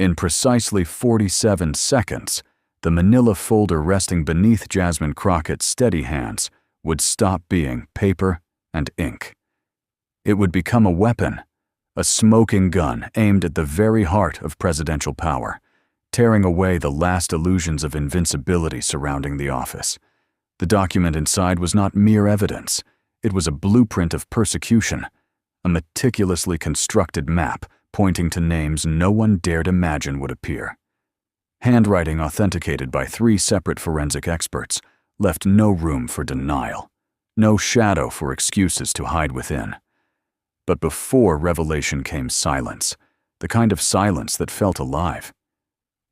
In precisely 47 seconds, the manila folder resting beneath Jasmine Crockett's steady hands would stop being paper and ink. It would become a weapon, a smoking gun aimed at the very heart of presidential power, tearing away the last illusions of invincibility surrounding the office. The document inside was not mere evidence. It was a blueprint of persecution, a meticulously constructed map pointing to names no one dared imagine would appear. Handwriting authenticated by 3 separate forensic experts left no room for denial, no shadow for excuses to hide within. But before revelation came silence, the kind of silence that felt alive.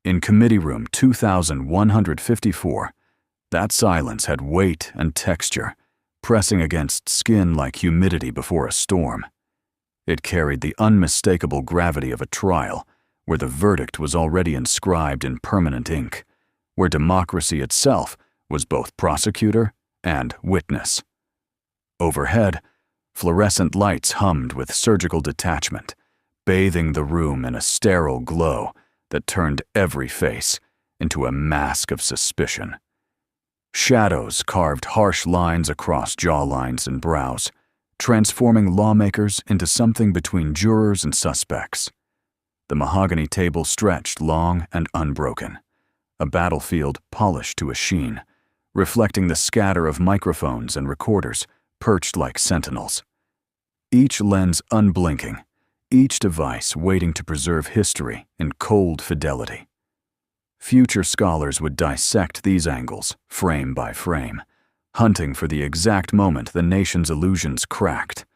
In Committee Room 2154, that silence had weight and texture, pressing against skin like humidity before a storm. It carried the unmistakable gravity of a trial, where the verdict was already inscribed in permanent ink, where democracy itself was both prosecutor and witness. Overhead, fluorescent lights hummed with surgical detachment, bathing the room in a sterile glow that turned every face into a mask of suspicion. Shadows carved harsh lines across jawlines and brows, transforming lawmakers into something between jurors and suspects. The mahogany table stretched long and unbroken, a battlefield polished to a sheen, reflecting the scatter of microphones and recorders perched like sentinels. Each lens unblinking, each device waiting to preserve history in cold fidelity. Future scholars would dissect these angles, frame by frame, hunting for the exact moment the nation's illusions cracked.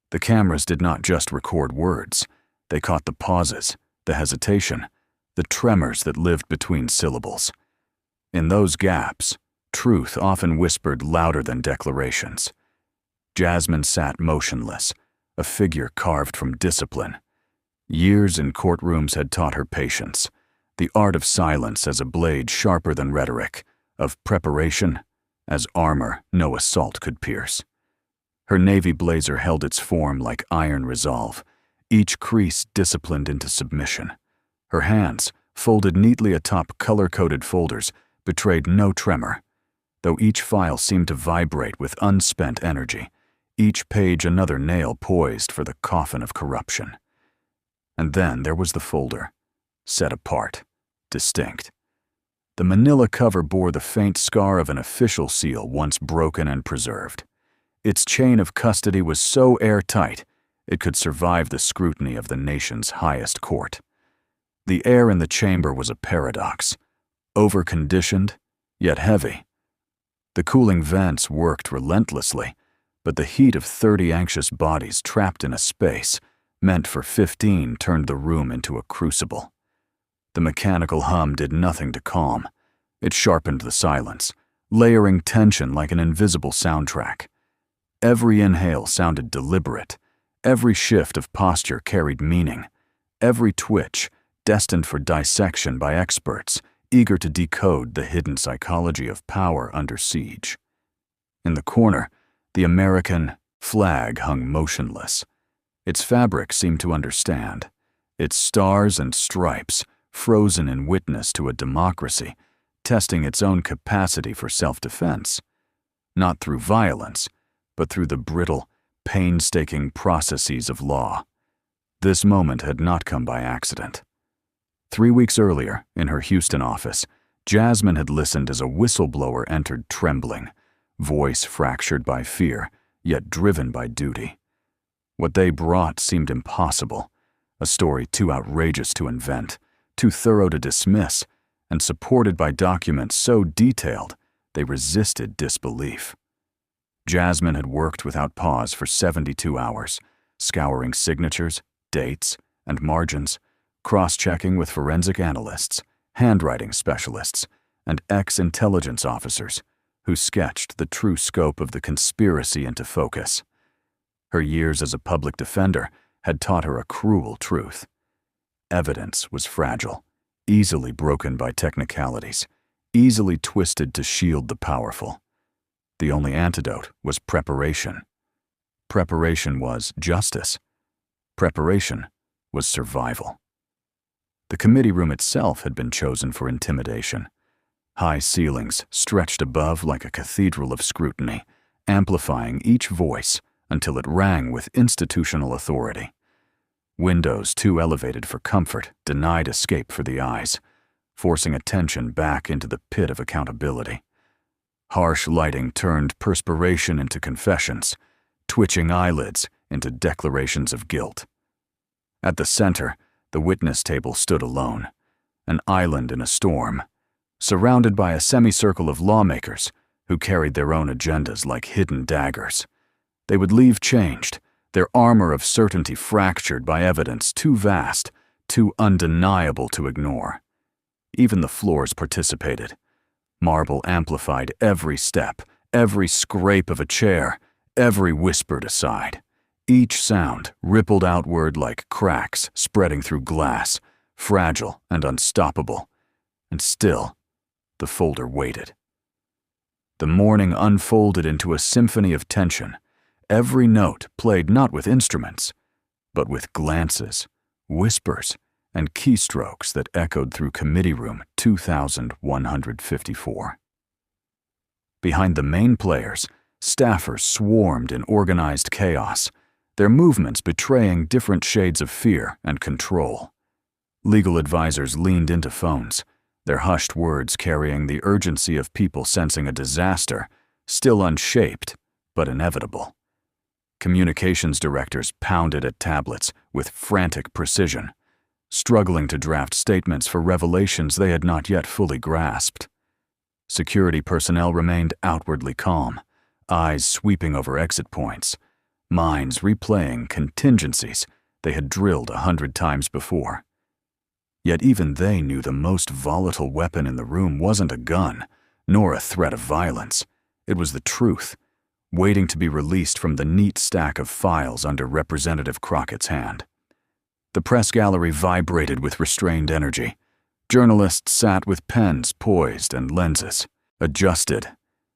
The cameras did not just record words. They caught the pauses, the hesitation, the tremors that lived between syllables. In those gaps, truth often whispered louder than declarations. Jasmine sat motionless, a figure carved from discipline. Years in courtrooms had taught her patience, the art of silence as a blade sharper than rhetoric, of preparation as armor no assault could pierce. Her navy blazer held its form like iron resolve, each crease disciplined into submission. Her hands, folded neatly atop color-coded folders, betrayed no tremor, though each file seemed to vibrate with unspent energy, each page another nail poised for the coffin of corruption. And then there was the folder, set apart, distinct. The manila cover bore the faint scar of an official seal once broken and preserved. Its chain of custody was so airtight it could survive the scrutiny of the nation's highest court. The air in the chamber was a paradox, over-conditioned, yet heavy. The cooling vents worked relentlessly, but the heat of 30 anxious bodies trapped in a space meant for 15 turned the room into a crucible. The mechanical hum did nothing to calm. It sharpened the silence, layering tension like an invisible soundtrack. Every inhale sounded deliberate. Every shift of posture carried meaning. Every twitch, destined for dissection by experts, eager to decode the hidden psychology of power under siege. In the corner, the American flag hung motionless. Its fabric seemed to understand. Its stars and stripes, frozen in witness to a democracy, testing its own capacity for self-defense, not through violence, but through the brittle, painstaking processes of law. This moment had not come by accident. 3 weeks earlier, in her Houston office, Jasmine had listened as a whistleblower entered trembling, voice fractured by fear, yet driven by duty. What they brought seemed impossible, a story too outrageous to invent, too thorough to dismiss, and supported by documents so detailed they resisted disbelief. Jasmine had worked without pause for 72 hours, scouring signatures, dates, and margins, cross-checking with forensic analysts, handwriting specialists, and ex-intelligence officers who sketched the true scope of the conspiracy into focus. Her years as a public defender had taught her a cruel truth. Evidence was fragile, easily broken by technicalities, easily twisted to shield the powerful. The only antidote was preparation. Preparation was justice. Preparation was survival. The committee room itself had been chosen for intimidation. High ceilings stretched above like a cathedral of scrutiny, amplifying each voice until it rang with institutional authority. Windows too elevated for comfort denied escape for the eyes, forcing attention back into the pit of accountability. Harsh lighting turned perspiration into confessions, twitching eyelids into declarations of guilt. At the center, the witness table stood alone, an island in a storm, surrounded by a semicircle of lawmakers who carried their own agendas like hidden daggers. They would leave changed, their armor of certainty fractured by evidence too vast, too undeniable to ignore. Even the floors participated. Marble amplified every step, every scrape of a chair, every whispered aside. Each sound rippled outward like cracks spreading through glass, fragile and unstoppable. And still, the folder waited. The morning unfolded into a symphony of tension. Every note played not with instruments, but with glances, whispers, and keystrokes that echoed through Committee Room 2154. Behind the main players, staffers swarmed in organized chaos, their movements betraying different shades of fear and control. Legal advisors leaned into phones, their hushed words carrying the urgency of people sensing a disaster, still unshaped but inevitable. Communications directors pounded at tablets with frantic precision, struggling to draft statements for revelations they had not yet fully grasped. Security personnel remained outwardly calm, eyes sweeping over exit points, minds replaying contingencies they had drilled 100 times before. Yet even they knew the most volatile weapon in the room wasn't a gun, nor a threat of violence. It was the truth, waiting to be released from the neat stack of files under Representative Crockett's hand. The press gallery vibrated with restrained energy. Journalists sat with pens poised and lenses adjusted,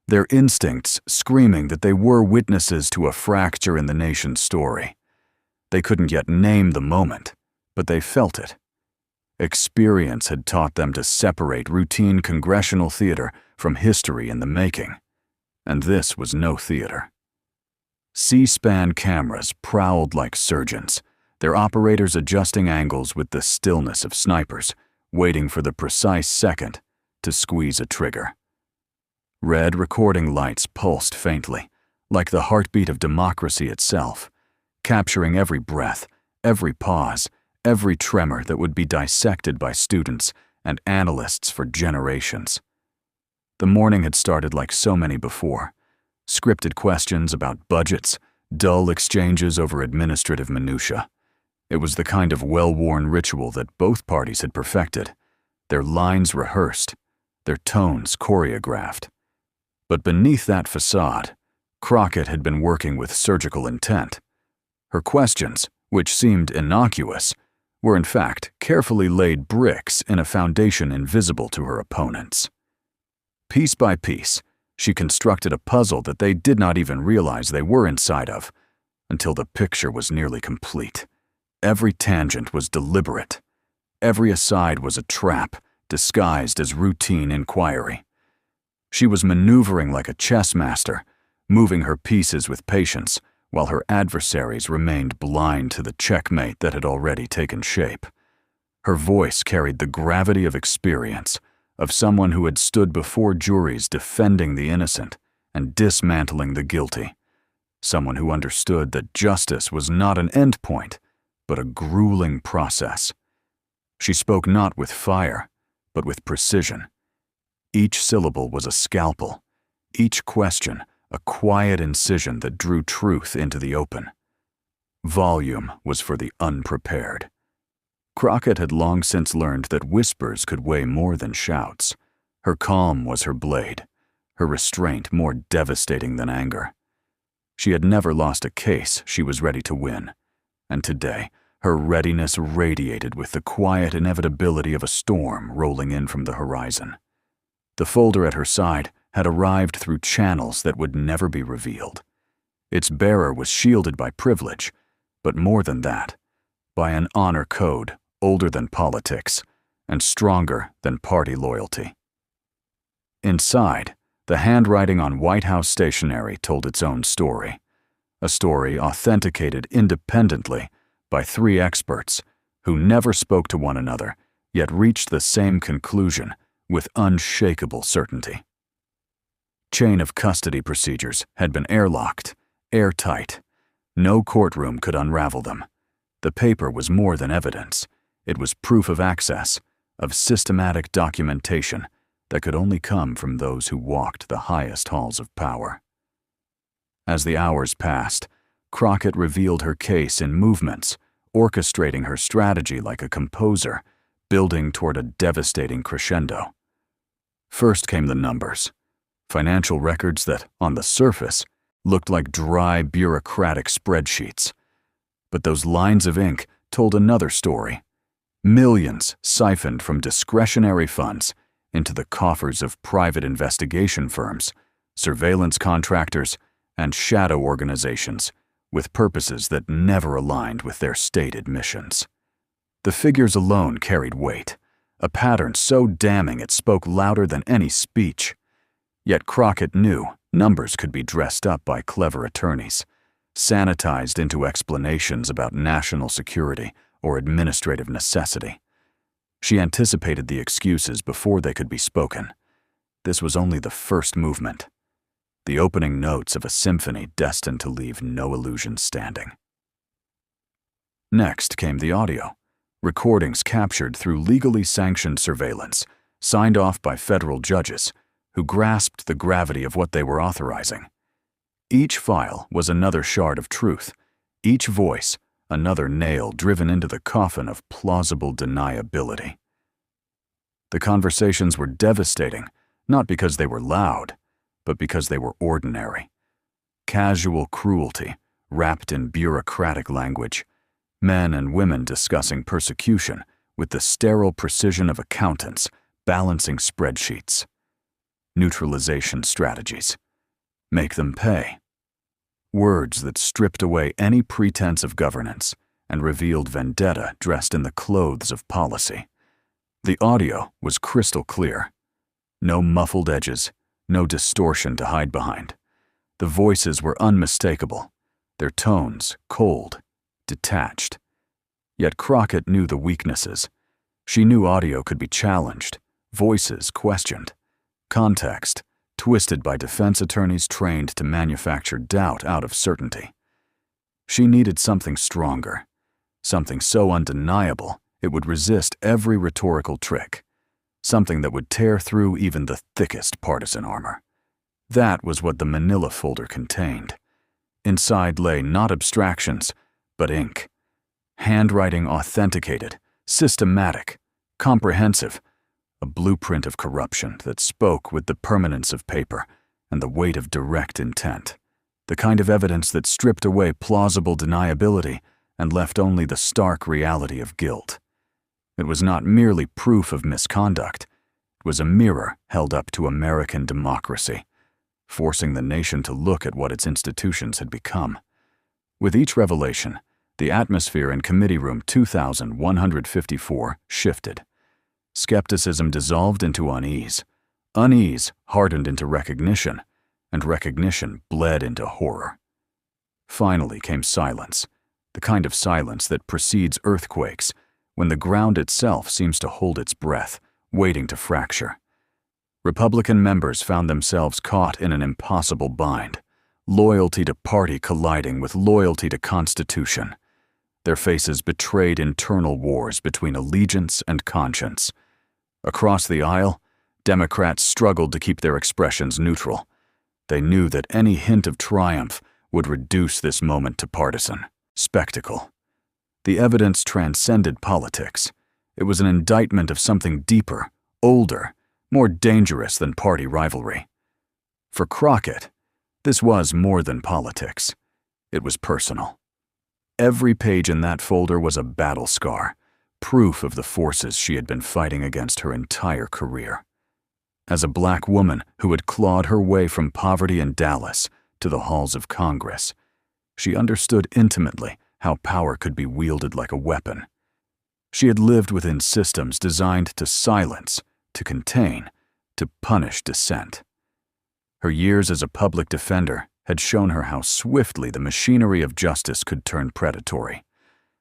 their instincts screaming that they were witnesses to a fracture in the nation's story. They couldn't yet name the moment, but they felt it. Experience had taught them to separate routine congressional theater from history in the making, and this was no theater. C-SPAN cameras prowled like surgeons, their operators adjusting angles with the stillness of snipers, waiting for the precise second to squeeze a trigger. Red recording lights pulsed faintly, like the heartbeat of democracy itself, capturing every breath, every pause, every tremor that would be dissected by students and analysts for generations. The morning had started like so many before. Scripted questions about budgets, dull exchanges over administrative minutiae. It was the kind of well-worn ritual that both parties had perfected, their lines rehearsed, their tones choreographed. But beneath that facade, Crockett had been working with surgical intent. Her questions, which seemed innocuous, were in fact carefully laid bricks in a foundation invisible to her opponents. Piece by piece, she constructed a puzzle that they did not even realize they were inside of, until the picture was nearly complete. Every tangent was deliberate. Every aside was a trap, disguised as routine inquiry. She was maneuvering like a chess master, moving her pieces with patience, while her adversaries remained blind to the checkmate that had already taken shape. Her voice carried the gravity of experience, of someone who had stood before juries defending the innocent and dismantling the guilty, someone who understood that justice was not an endpoint, but a grueling process. She spoke not with fire, but with precision. Each syllable was a scalpel, each question a quiet incision that drew truth into the open. Volume was for the unprepared. Crockett had long since learned that whispers could weigh more than shouts. Her calm was her blade, her restraint more devastating than anger. She had never lost a case she was ready to win, and today her readiness radiated with the quiet inevitability of a storm rolling in from the horizon. The folder at her side had arrived through channels that would never be revealed. Its bearer was shielded by privilege, but more than that, by an honor code older than politics, and stronger than party loyalty. Inside, the handwriting on White House stationery told its own story, a story authenticated independently by 3 experts who never spoke to one another, yet reached the same conclusion with unshakable certainty. Chain of custody procedures had been airlocked, airtight. No courtroom could unravel them. The paper was more than evidence. It was proof of access, of systematic documentation that could only come from those who walked the highest halls of power. As the hours passed, Crockett revealed her case in movements, orchestrating her strategy like a composer, building toward a devastating crescendo. First came the numbers, financial records that, on the surface, looked like dry, bureaucratic spreadsheets. But those lines of ink told another story. Millions siphoned from discretionary funds into the coffers of private investigation firms, surveillance contractors, and shadow organizations with purposes that never aligned with their stated missions. The figures alone carried weight, a pattern so damning it spoke louder than any speech. Yet Crockett knew numbers could be dressed up by clever attorneys, sanitized into explanations about national security or administrative necessity. She anticipated the excuses before they could be spoken. This was only the first movement, the opening notes of a symphony destined to leave no illusions standing. Next came the audio, recordings captured through legally sanctioned surveillance, signed off by federal judges who grasped the gravity of what they were authorizing. Each file was another shard of truth, each voice another nail driven into the coffin of plausible deniability. The conversations were devastating, not because they were loud, but because they were ordinary. Casual cruelty, wrapped in bureaucratic language, men and women discussing persecution with the sterile precision of accountants balancing spreadsheets. Neutralization strategies. Make them pay. Words that stripped away any pretense of governance and revealed vendetta dressed in the clothes of policy. The audio was crystal clear. No muffled edges, no distortion to hide behind. The voices were unmistakable, their tones cold, detached. Yet Crockett knew the weaknesses. She knew audio could be challenged, voices questioned, context twisted by defense attorneys trained to manufacture doubt out of certainty. She needed something stronger, something so undeniable it would resist every rhetorical trick, something that would tear through even the thickest partisan armor. That was what the manila folder contained. Inside lay not abstractions, but ink. Handwriting authenticated, systematic, comprehensive, a blueprint of corruption that spoke with the permanence of paper and the weight of direct intent, the kind of evidence that stripped away plausible deniability and left only the stark reality of guilt. It was not merely proof of misconduct. It was a mirror held up to American democracy, forcing the nation to look at what its institutions had become. With each revelation, the atmosphere in Committee Room 2154 shifted. Skepticism dissolved into unease. Unease hardened into recognition, and recognition bled into horror. Finally came silence, the kind of silence that precedes earthquakes, when the ground itself seems to hold its breath, waiting to fracture. Republican members found themselves caught in an impossible bind, loyalty to party colliding with loyalty to Constitution. Their faces betrayed internal wars between allegiance and conscience. Across the aisle, Democrats struggled to keep their expressions neutral. They knew that any hint of triumph would reduce this moment to partisan spectacle. The evidence transcended politics. It was an indictment of something deeper, older, more dangerous than party rivalry. For Crockett, this was more than politics. It was personal. Every page in that folder was a battle scar, proof of the forces she had been fighting against her entire career. As a black woman who had clawed her way from poverty in Dallas to the halls of Congress, she understood intimately how power could be wielded like a weapon. She had lived within systems designed to silence, to contain, to punish dissent. Her years as a public defender had shown her how swiftly the machinery of justice could turn predatory,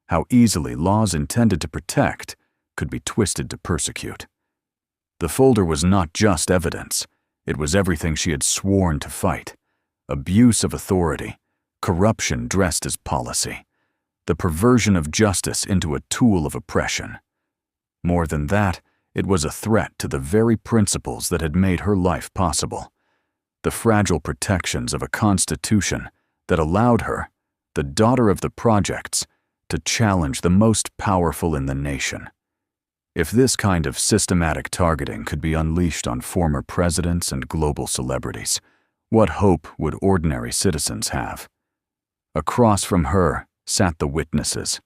how easily laws intended to protect could be twisted to persecute. The folder was not just evidence, it was everything she had sworn to fight: abuse of authority, corruption dressed as policy, the perversion of justice into a tool of oppression. More than that, it was a threat to the very principles that had made her life possible, the fragile protections of a constitution that allowed her, the daughter of the projects, to challenge the most powerful in the nation. If this kind of systematic targeting could be unleashed on former presidents and global celebrities, what hope would ordinary citizens have? Across from her sat the witnesses,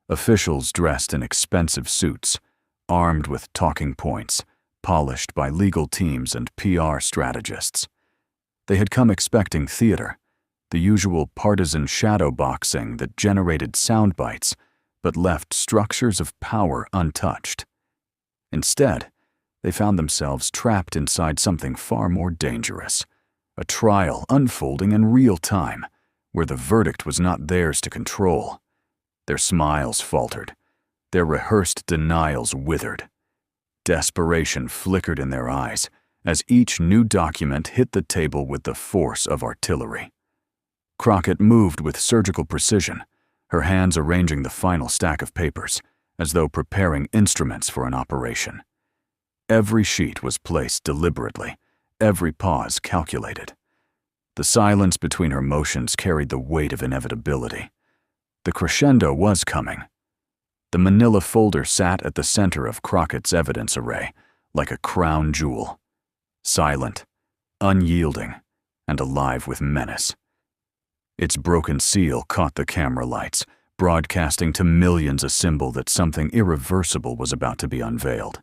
officials dressed in expensive suits, armed with talking points, polished by legal teams and PR strategists. They had come expecting theater, the usual partisan shadow boxing that generated sound bites but left structures of power untouched. Instead, they found themselves trapped inside something far more dangerous, a trial unfolding in real time, where the verdict was not theirs to control. Their smiles faltered, their rehearsed denials withered. Desperation flickered in their eyes as each new document hit the table with the force of artillery. Crockett moved with surgical precision, her hands arranging the final stack of papers, as though preparing instruments for an operation. Every sheet was placed deliberately, every pause calculated. The silence between her motions carried the weight of inevitability. The crescendo was coming. The manila folder sat at the center of Crockett's evidence array, like a crown jewel, silent, unyielding, and alive with menace. Its broken seal caught the camera lights, broadcasting to millions a symbol that something irreversible was about to be unveiled.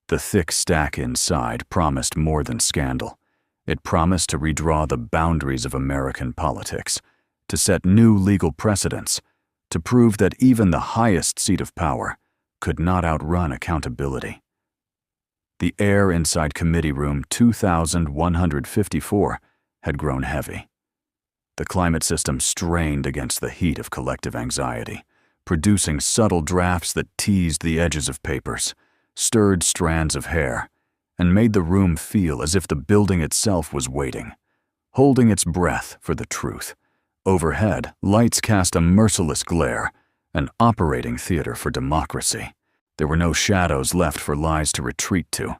The thick stack inside promised more than scandal. It promised to redraw the boundaries of American politics, to set new legal precedents, to prove that even the highest seat of power could not outrun accountability. The air inside Committee Room 2154 had grown heavy. The climate system strained against the heat of collective anxiety, producing subtle drafts that teased the edges of papers, stirred strands of hair, and made the room feel as if the building itself was waiting, holding its breath for the truth. Overhead, lights cast a merciless glare, an operating theater for democracy. There were no shadows left for lies to retreat to.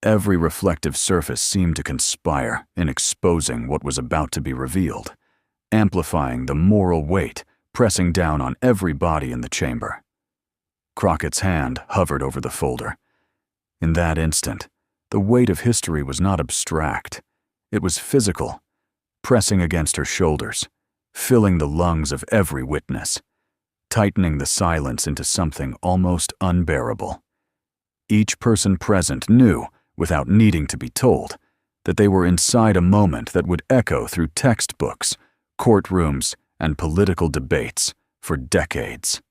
Every reflective surface seemed to conspire in exposing what was about to be revealed, amplifying the moral weight, pressing down on every body in the chamber. Crockett's hand hovered over the folder. In that instant, the weight of history was not abstract. It was physical, pressing against her shoulders, filling the lungs of every witness, tightening the silence into something almost unbearable. Each person present knew, without needing to be told, that they were inside a moment that would echo through textbooks, courtrooms, and political debates for decades.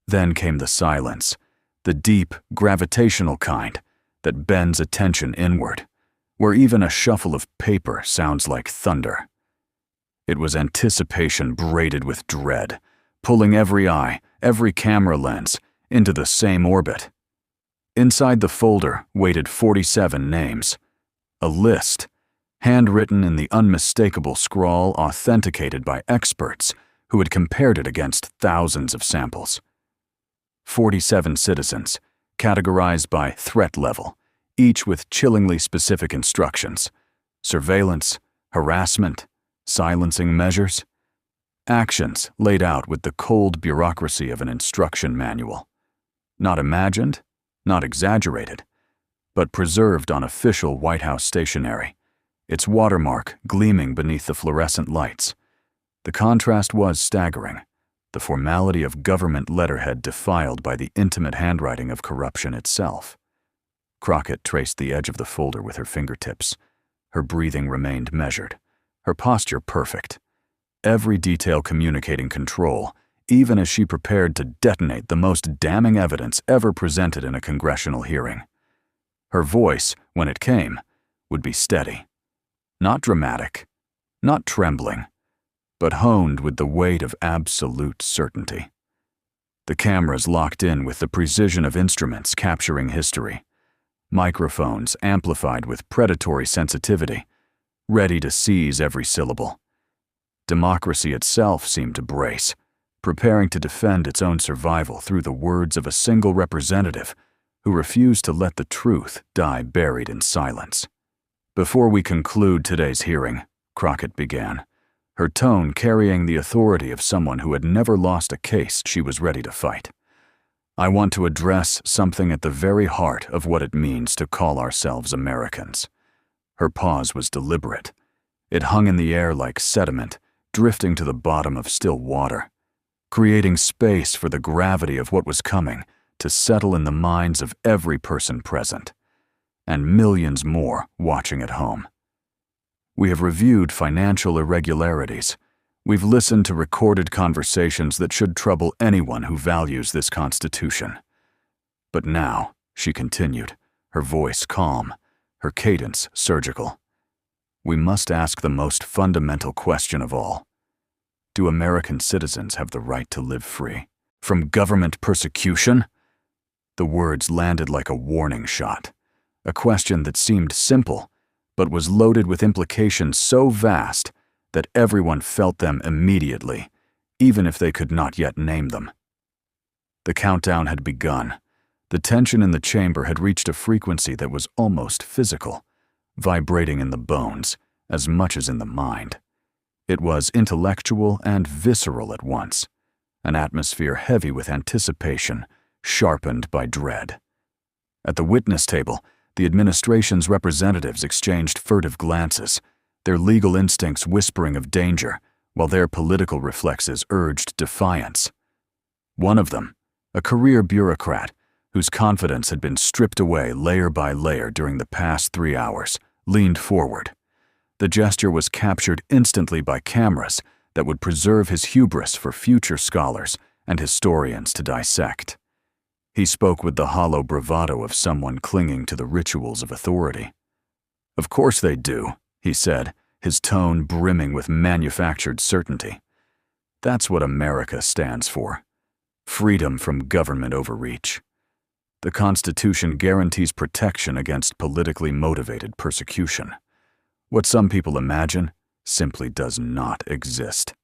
Then came the silence, the deep, gravitational kind that bends attention inward, where even a shuffle of paper sounds like thunder. It was anticipation braided with dread, pulling every eye, every camera lens, into the same orbit. Inside the folder waited 47 names, a list, handwritten in the unmistakable scrawl authenticated by experts who had compared it against thousands of samples. 47 citizens, categorized by threat level, each with chillingly specific instructions: surveillance, harassment, silencing measures. Actions laid out with the cold bureaucracy of an instruction manual. Not imagined, not exaggerated, but preserved on official White House stationery, its watermark gleaming beneath the fluorescent lights. The contrast was staggering, the formality of government letterhead defiled by the intimate handwriting of corruption itself. Crockett traced the edge of the folder with her fingertips. Her breathing remained measured, her posture perfect. Every detail communicating control, even as she prepared to detonate the most damning evidence ever presented in a congressional hearing. Her voice, when it came, would be steady, not dramatic, not trembling, but honed with the weight of absolute certainty. The cameras locked in with the precision of instruments capturing history, microphones amplified with predatory sensitivity, ready to seize every syllable. Democracy itself seemed to brace, preparing to defend its own survival through the words of a single representative who refused to let the truth die buried in silence. "Before we conclude today's hearing," Crockett began, her tone carrying the authority of someone who had never lost a case she was ready to fight, "I want to address something at the very heart of what it means to call ourselves Americans." Her pause was deliberate. It hung in the air like sediment, drifting to the bottom of still water, creating space for the gravity of what was coming to settle in the minds of every person present, and millions more watching at home. We have reviewed financial irregularities. We've listened to recorded conversations that should trouble anyone who values this Constitution. But now, she continued, her voice calm, her cadence surgical, we must ask the most fundamental question of all. Do American citizens have the right to live free from government persecution? The words landed like a warning shot, a question that seemed simple, but was loaded with implications so vast that everyone felt them immediately, even if they could not yet name them. The countdown had begun. The tension in the chamber had reached a frequency that was almost physical, vibrating in the bones as much as in the mind. It was intellectual and visceral at once, an atmosphere heavy with anticipation, sharpened by dread. At the witness table, the administration's representatives exchanged furtive glances, their legal instincts whispering of danger, while their political reflexes urged defiance. One of them, a career bureaucrat whose confidence had been stripped away layer by layer during the past 3 hours, leaned forward. The gesture was captured instantly by cameras that would preserve his hubris for future scholars and historians to dissect. He spoke with the hollow bravado of someone clinging to the rituals of authority. "Of course they do," he said, his tone brimming with manufactured certainty. "That's what America stands for. Freedom from government overreach. The Constitution guarantees protection against politically motivated persecution. What some people imagine simply does not exist."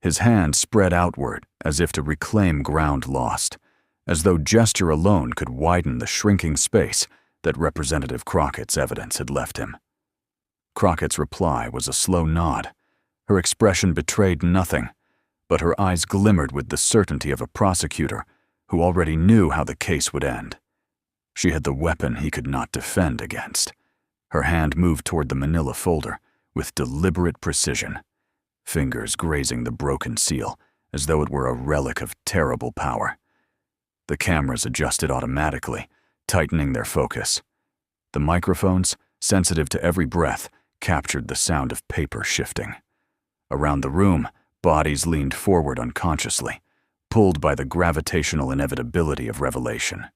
His hand spread outward as if to reclaim ground lost, as though gesture alone could widen the shrinking space that Representative Crockett's evidence had left him. Crockett's reply was a slow nod. Her expression betrayed nothing, but her eyes glimmered with the certainty of a prosecutor who already knew how the case would end. She had the weapon he could not defend against. Her hand moved toward the manila folder with deliberate precision, fingers grazing the broken seal as though it were a relic of terrible power. The cameras adjusted automatically, tightening their focus. The microphones, sensitive to every breath, captured the sound of paper shifting. Around the room, bodies leaned forward unconsciously, pulled by the gravitational inevitability of revelation.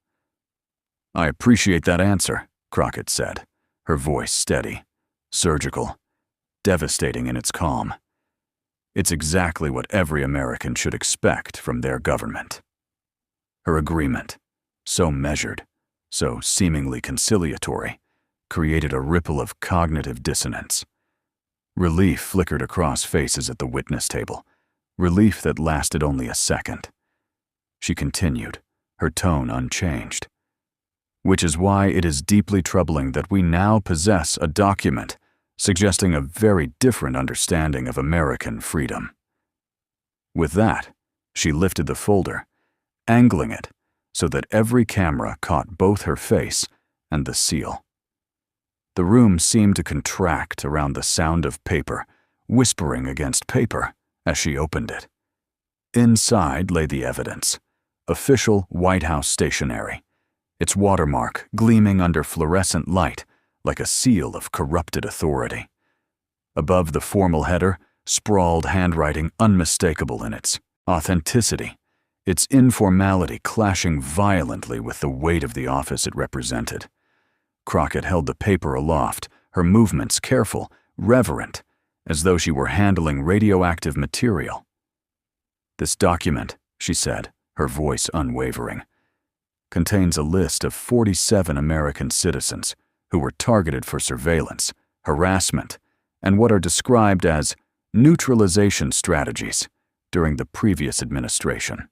"I appreciate that answer," Crockett said, her voice steady, surgical, devastating in its calm. "It's exactly what every American should expect from their government." Her agreement, so measured, so seemingly conciliatory, created a ripple of cognitive dissonance. Relief flickered across faces at the witness table, relief that lasted only a second. She continued, her tone unchanged. "Which is why it is deeply troubling that we now possess a document suggesting a very different understanding of American freedom." With that, she lifted the folder, angling it so that every camera caught both her face and the seal. The room seemed to contract around the sound of paper, whispering against paper as she opened it. Inside lay the evidence, official White House stationery, its watermark gleaming under fluorescent light like a seal of corrupted authority. Above the formal header, sprawled handwriting unmistakable in its authenticity, its informality clashing violently with the weight of the office it represented. Crockett held the paper aloft, her movements careful, reverent, as though she were handling radioactive material. "This document," she said, her voice unwavering, "contains a list of 47 American citizens who were targeted for surveillance, harassment, and what are described as neutralization strategies during the previous administration."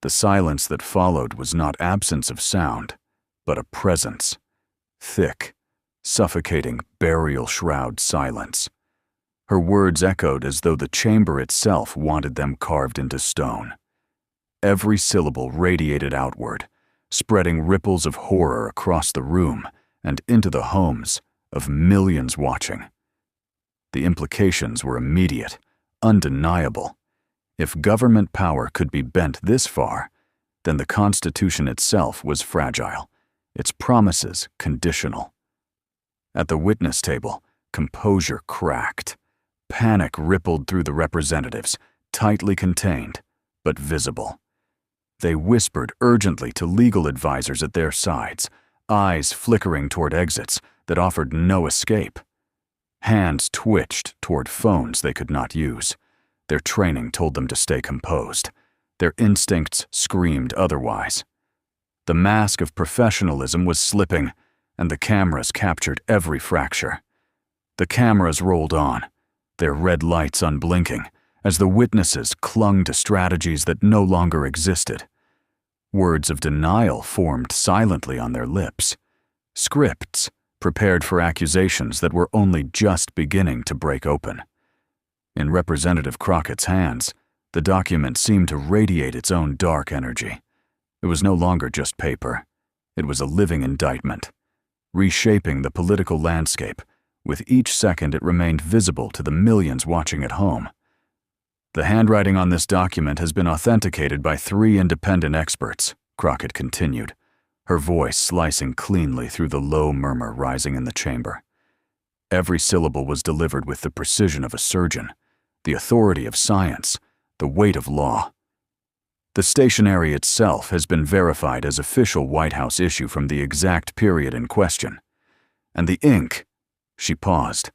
The silence that followed was not absence of sound, but a presence. Thick, suffocating, burial shroud silence. Her words echoed as though the chamber itself wanted them carved into stone. Every syllable radiated outward, spreading ripples of horror across the room and into the homes of millions watching. The implications were immediate, undeniable. If government power could be bent this far, then the Constitution itself was fragile, its promises conditional. At the witness table, composure cracked. Panic rippled through the representatives, tightly contained, but visible. They whispered urgently to legal advisors at their sides, eyes flickering toward exits that offered no escape. Hands twitched toward phones they could not use. Their training told them to stay composed. Their instincts screamed otherwise. The mask of professionalism was slipping, and the cameras captured every fracture. The cameras rolled on, their red lights unblinking, as the witnesses clung to strategies that no longer existed. Words of denial formed silently on their lips. Scripts prepared for accusations that were only just beginning to break open. In Representative Crockett's hands, the document seemed to radiate its own dark energy. It was no longer just paper. It was a living indictment, reshaping the political landscape. With each second it remained visible to the millions watching at home. "The handwriting on this document has been authenticated by 3 independent experts," Crockett continued, her voice slicing cleanly through the low murmur rising in the chamber. Every syllable was delivered with the precision of a surgeon, the authority of science, the weight of law. The stationery itself has been verified as official White House issue from the exact period in question. And the ink, she paused,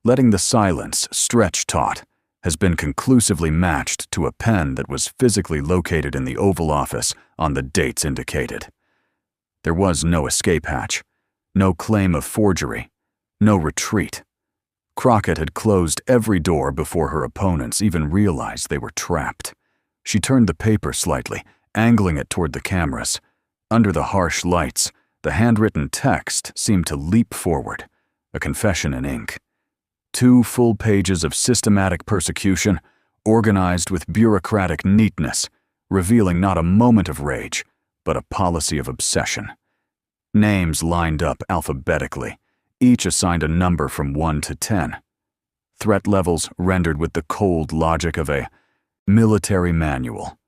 letting the silence stretch taut, has been conclusively matched to a pen that was physically located in the Oval Office on the dates indicated. There was no escape hatch, no claim of forgery, no retreat. Crockett had closed every door before her opponents even realized they were trapped. She turned the paper slightly, angling it toward the cameras. Under the harsh lights, the handwritten text seemed to leap forward, a confession in ink. 2 full pages of systematic persecution, organized with bureaucratic neatness, revealing not a moment of rage, but a policy of obsession. Names lined up alphabetically, each assigned a number from 1 to 10. Threat levels rendered with the cold logic of a military manual.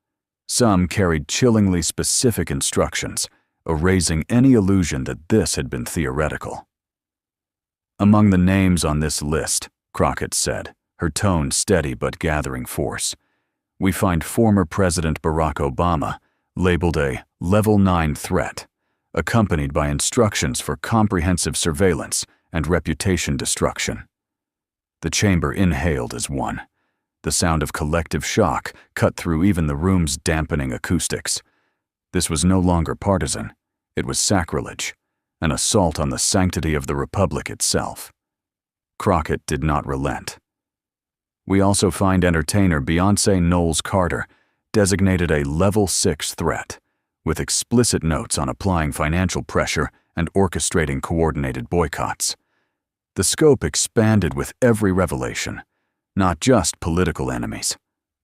Some carried chillingly specific instructions, erasing any illusion that this had been theoretical. "Among the names on this list," Crockett said, her tone steady but gathering force, "we find former President Barack Obama, labeled a Level 9 threat, accompanied by instructions for comprehensive surveillance and reputation destruction." The chamber inhaled as one. The sound of collective shock cut through even the room's dampening acoustics. This was no longer partisan. It was sacrilege, an assault on the sanctity of the Republic itself. Crockett did not relent. "We also find entertainer Beyonce Knowles Carter designated a Level 6 threat, with explicit notes on applying financial pressure and orchestrating coordinated boycotts." The scope expanded with every revelation, not just political enemies,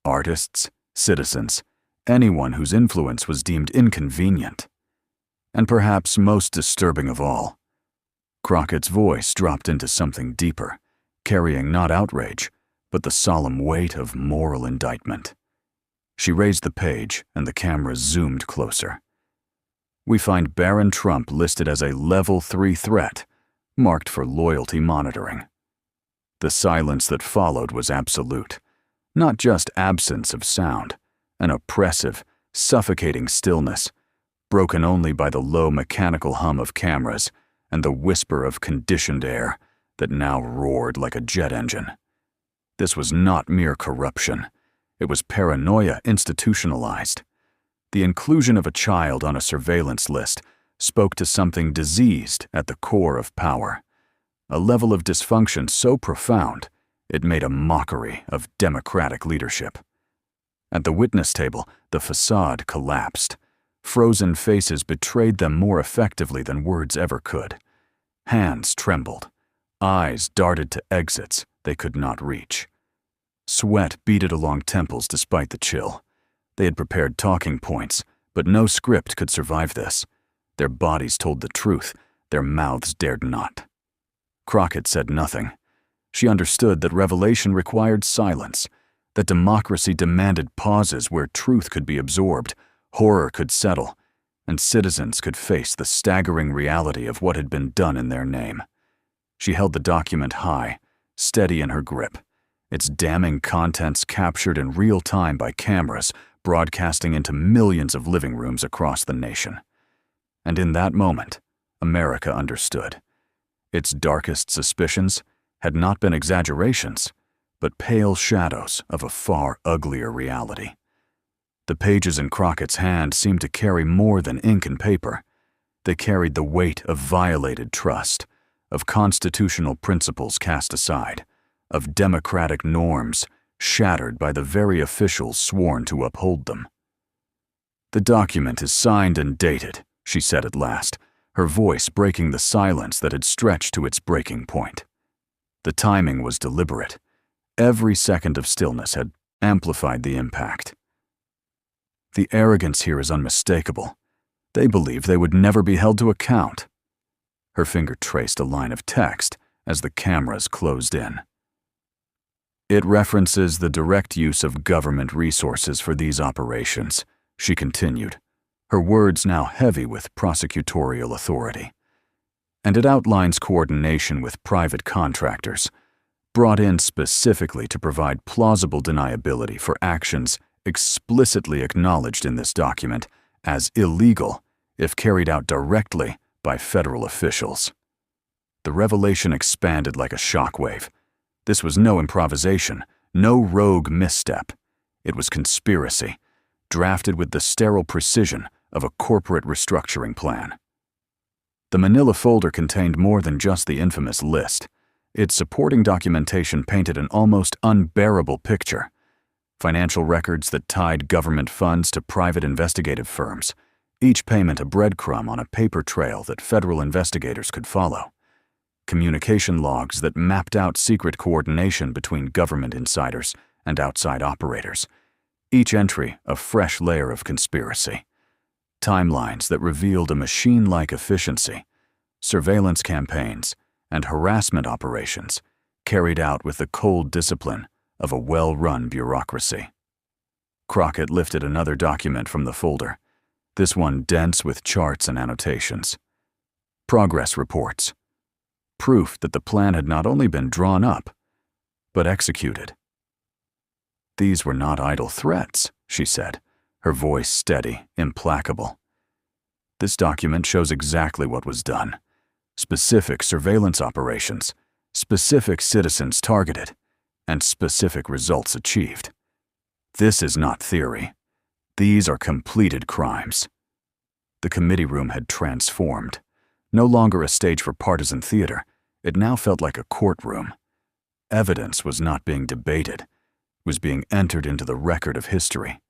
artists, citizens, anyone whose influence was deemed inconvenient. And perhaps most disturbing of all, Crockett's voice dropped into something deeper, carrying not outrage, but the solemn weight of moral indictment. She raised the page, and the camera zoomed closer. "We find Barron Trump listed as a Level 3 threat, marked for loyalty monitoring." The silence that followed was absolute, not just absence of sound, an oppressive, suffocating stillness, broken only by the low mechanical hum of cameras and the whisper of conditioned air that now roared like a jet engine. This was not mere corruption. It was paranoia institutionalized. The inclusion of a child on a surveillance list spoke to something diseased at the core of power, a level of dysfunction so profound it made a mockery of democratic leadership. At the witness table, the facade collapsed. Frozen faces betrayed them more effectively than words ever could. Hands trembled. Eyes darted to exits they could not reach. Sweat beaded along temples despite the chill. They had prepared talking points, but no script could survive this. Their bodies told the truth, their mouths dared not. Crockett said nothing. She understood that revelation required silence, that democracy demanded pauses where truth could be absorbed, horror could settle, and citizens could face the staggering reality of what had been done in their name. She held the document high, steady in her grip, its damning contents captured in real time by cameras broadcasting into millions of living rooms across the nation. And in that moment, America understood. Its darkest suspicions had not been exaggerations, but pale shadows of a far uglier reality. The pages in Crockett's hand seemed to carry more than ink and paper. They carried the weight of violated trust, of constitutional principles cast aside, of democratic norms shattered by the very officials sworn to uphold them. "The document is signed and dated," she said at last, her voice breaking the silence that had stretched to its breaking point. The timing was deliberate. Every second of stillness had amplified the impact. "The arrogance here is unmistakable. They believe they would never be held to account." Her finger traced a line of text as the cameras closed in. "It references the direct use of government resources for these operations," she continued, her words now heavy with prosecutorial authority. "And it outlines coordination with private contractors, brought in specifically to provide plausible deniability for actions explicitly acknowledged in this document as illegal if carried out directly by federal officials." The revelation expanded like a shockwave. This was no improvisation, no rogue misstep. It was conspiracy, drafted with the sterile precision of a corporate restructuring plan. The manila folder contained more than just the infamous list. Its supporting documentation painted an almost unbearable picture. Financial records that tied government funds to private investigative firms, each payment a breadcrumb on a paper trail that federal investigators could follow. Communication logs that mapped out secret coordination between government insiders and outside operators, each entry a fresh layer of conspiracy. Timelines that revealed a machine-like efficiency, surveillance campaigns, and harassment operations carried out with the cold discipline of a well-run bureaucracy. Crockett lifted another document from the folder, this one dense with charts and annotations. Progress reports. Proof that the plan had not only been drawn up, but executed. "These were not idle threats," she said, her voice steady, implacable. "This document shows exactly what was done. Specific surveillance operations, specific citizens targeted, and specific results achieved. This is not theory. These are completed crimes." The committee room had transformed. No longer a stage for partisan theater, it now felt like a courtroom. Evidence was not being debated, it was being entered into the record of history.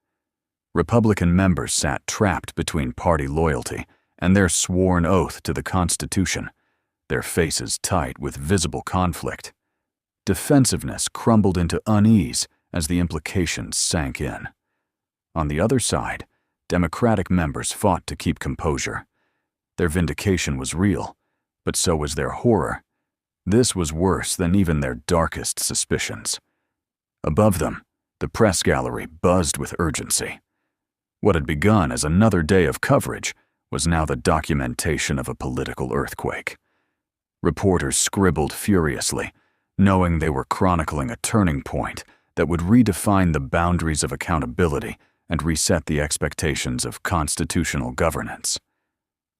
Republican members sat trapped between party loyalty and their sworn oath to the Constitution, their faces tight with visible conflict. Defensiveness crumbled into unease as the implications sank in. On the other side, Democratic members fought to keep composure. Their vindication was real, but so was their horror. This was worse than even their darkest suspicions. Above them, the press gallery buzzed with urgency. What had begun as another day of coverage was now the documentation of a political earthquake. Reporters scribbled furiously, knowing they were chronicling a turning point that would redefine the boundaries of accountability and reset the expectations of constitutional governance.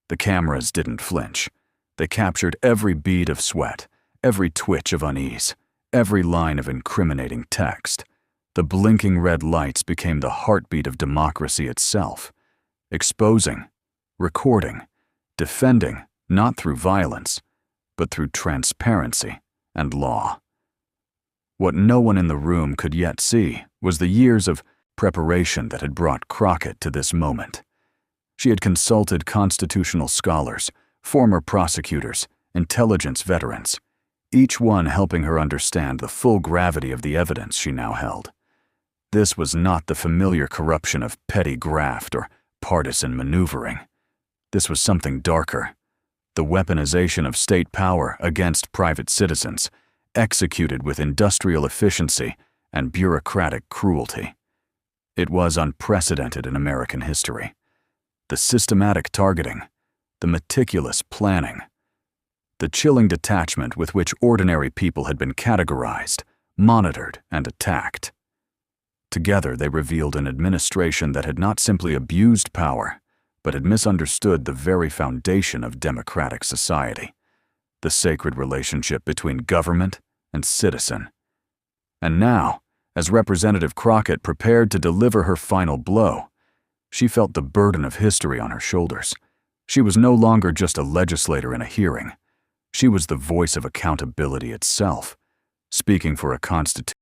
The cameras didn't flinch. They captured every bead of sweat, every twitch of unease, every line of incriminating text. The blinking red lights became the heartbeat of democracy itself, exposing, recording, defending, not through violence, but through transparency and law. What no one in the room could yet see was the years of preparation that had brought Crockett to this moment. She had consulted constitutional scholars, former prosecutors, intelligence veterans, each one helping her understand the full gravity of the evidence she now held. This was not the familiar corruption of petty graft or partisan maneuvering. This was something darker, the weaponization of state power against private citizens, executed with industrial efficiency and bureaucratic cruelty. It was unprecedented in American history. The systematic targeting, the meticulous planning, the chilling detachment with which ordinary people had been categorized, monitored, and attacked. Together, they revealed an administration that had not simply abused power, but had misunderstood the very foundation of democratic society, the sacred relationship between government and citizen. And now, as Representative Crockett prepared to deliver her final blow, she felt the burden of history on her shoulders. She was no longer just a legislator in a hearing. She was the voice of accountability itself, speaking for a constitution